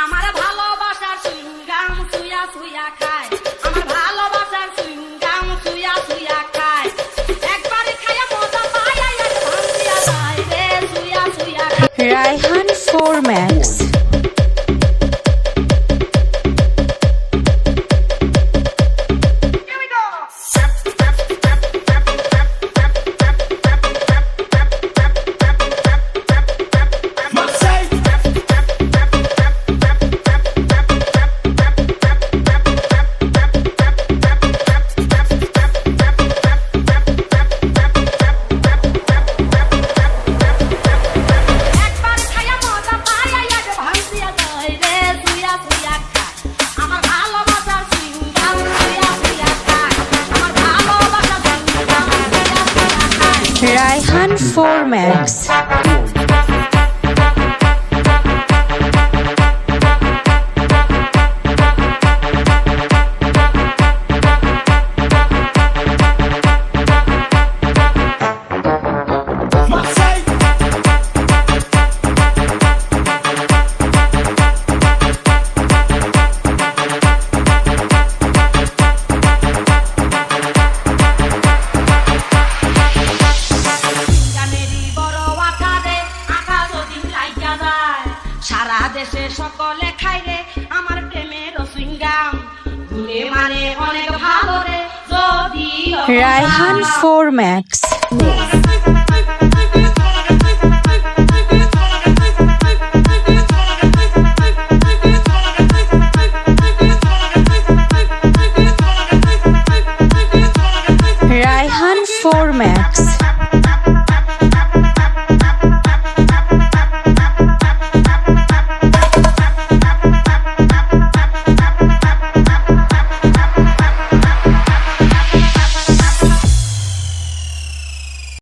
আমার ভালোবাসার সুইংগাম সুয়া সুয়া খায়, আমার ভালোবাসার সুইংগাম সুয়া সুয়া খায়, একবার খায়া মজা পায় আর ভাঙিয়া যায় রে সুয়া সুয়া খায়। রায়হান 4 Max। রায়হান 4 Max। সারা দেশে সকলে খাইরে আমার প্রেমের সুইংগাম, গুণে মানে অনেক ভালো রে যদি রায়হান 4 Max।